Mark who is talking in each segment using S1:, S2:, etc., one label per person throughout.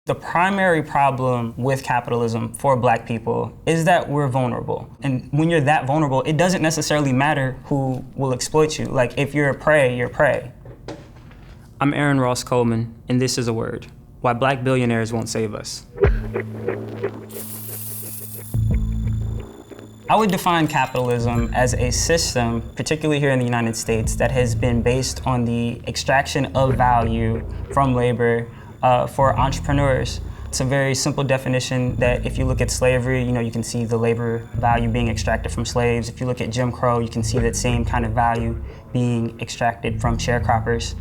S1: The primary problem with capitalism for Black people is that we're vulnerable. And when you're that vulnerable, it doesn't necessarily matter who will exploit you. Like, if you're a prey, you're prey. I'm Aaron Ross Coleman, and this is a word: why Black billionaires won't save us. I would define capitalism as a system, particularly here in the United States, that has been based on the extraction of value from labor for entrepreneurs. It's a very simple definition that if you look at slavery, you can see the labor value being extracted from slaves. If you look at Jim Crow, you can see that same kind of value being extracted from sharecroppers.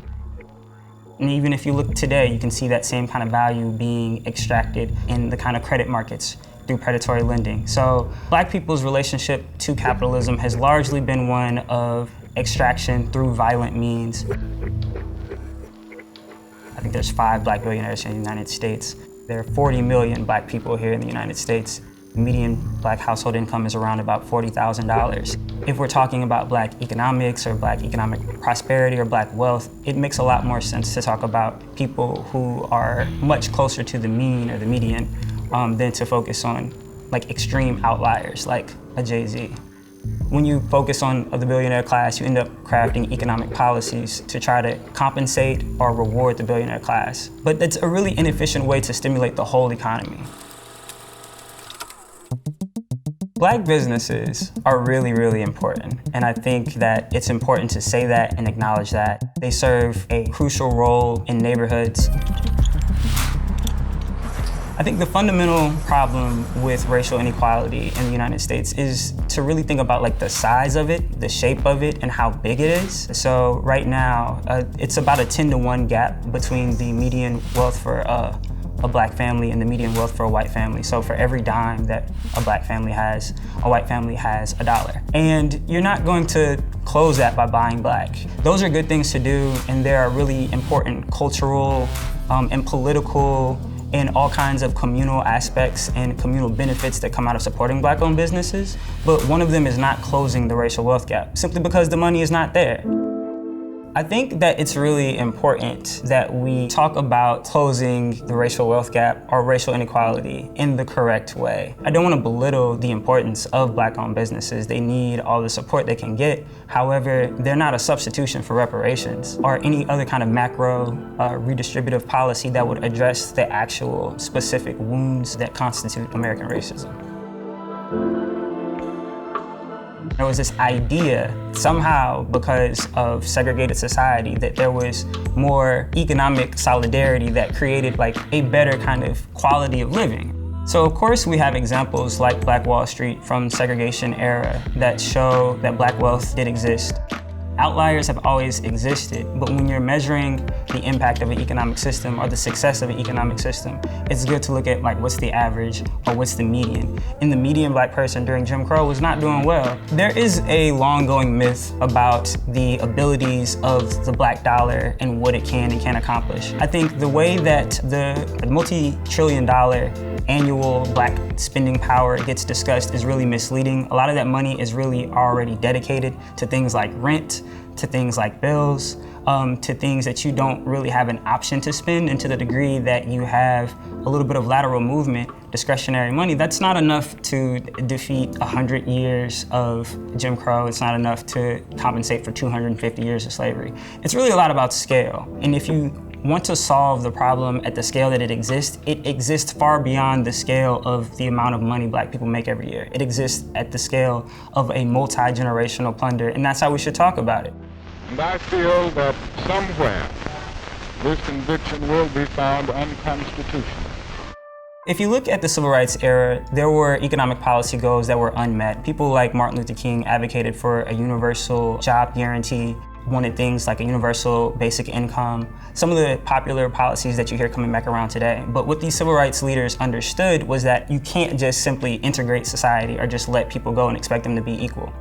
S1: And even if you look today, you can see that same kind of value being extracted in the kind of credit markets through predatory lending. So Black people's relationship to capitalism has largely been one of extraction through violent means. I think there's 5 Black billionaires in the United States. There are 40 million Black people here in the United States. The median Black household income is around about $40,000. If we're talking about Black economics or Black economic prosperity or Black wealth, it makes a lot more sense to talk about people who are much closer to the mean or the median than to focus on like extreme outliers like a Jay-Z. When you focus on the billionaire class, you end up crafting economic policies to try to compensate or reward the billionaire class. But that's a really inefficient way to stimulate the whole economy. Black businesses are really, really important. And I think that it's important to say that and acknowledge that. They serve a crucial role in neighborhoods. I think the fundamental problem with racial inequality in the United States is to really think about like the size of it, the shape of it, and how big it is. So right now, it's about a 10-to-1 gap between the median wealth for a Black family and the median wealth for a white family. So for every dime that a Black family has, a white family has $1. And you're not going to close that by buying Black. Those are good things to do, and there are really important cultural and political and all kinds of communal aspects and communal benefits that come out of supporting Black-owned businesses. But one of them is not closing the racial wealth gap, simply because the money is not there. I think that it's really important that we talk about closing the racial wealth gap or racial inequality in the correct way. I don't want to belittle the importance of Black-owned businesses. They need all the support they can get. However, they're not a substitution for reparations or any other kind of macro redistributive policy that would address the actual specific wounds that constitute American racism. There was this idea, somehow because of segregated society, that there was more economic solidarity that created like a better kind of quality of living. So of course we have examples like Black Wall Street from segregation era that show that Black wealth did exist. Outliers have always existed, but when you're measuring the impact of an economic system or the success of an economic system, it's good to look at like what's the average or what's the median. And the median Black person during Jim Crow was not doing well. There is a long-going myth about the abilities of the Black dollar and what it can and can't accomplish. I think the way that the multi-trillion-dollar annual Black spending power gets discussed is really misleading. A lot of that money is really already dedicated to things like rent, to things like bills, to things that you don't really have an option to spend, and to the degree that you have a little bit of lateral movement, discretionary money, that's not enough to defeat 100 years of Jim Crow. It's not enough to compensate for 250 years of slavery. It's really a lot about scale. And if you want to solve the problem at the scale that it exists far beyond the scale of the amount of money Black people make every year. It exists at the scale of a multi-generational plunder, and that's how we should talk about it.
S2: And I feel that somewhere this conviction will be found unconstitutional.
S1: If you look at the Civil Rights era, there were economic policy goals that were unmet. People like Martin Luther King advocated for a universal job guarantee, wanted things like a universal basic income, some of the popular policies that you hear coming back around today. But what these civil rights leaders understood was that you can't just simply integrate society or just let people go and expect them to be equal.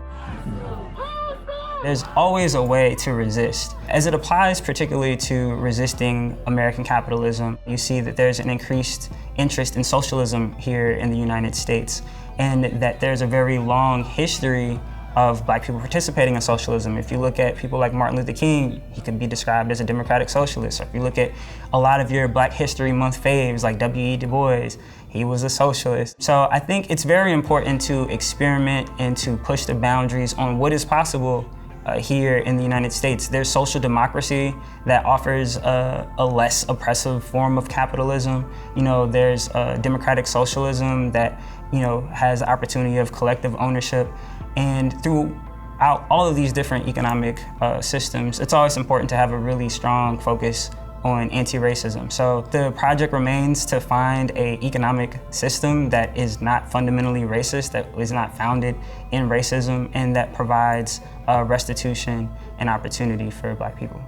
S1: There's always a way to resist. As it applies particularly to resisting American capitalism, you see that there's an increased interest in socialism here in the United States, and that there's a very long history of Black people participating in socialism. If you look at people like Martin Luther King, he could be described as a democratic socialist. Or if you look at a lot of your Black History Month faves like w.e.b, he was a socialist. So I think it's very important to experiment and to push the boundaries on what is possible here in the United States. There's social democracy that offers a less oppressive form of capitalism. There's democratic socialism that, has the opportunity of collective ownership. And throughout all of these different economic systems, it's always important to have a really strong focus on anti-racism. So the project remains to find an economic system that is not fundamentally racist, that is not founded in racism, and that provides restitution and opportunity for Black people.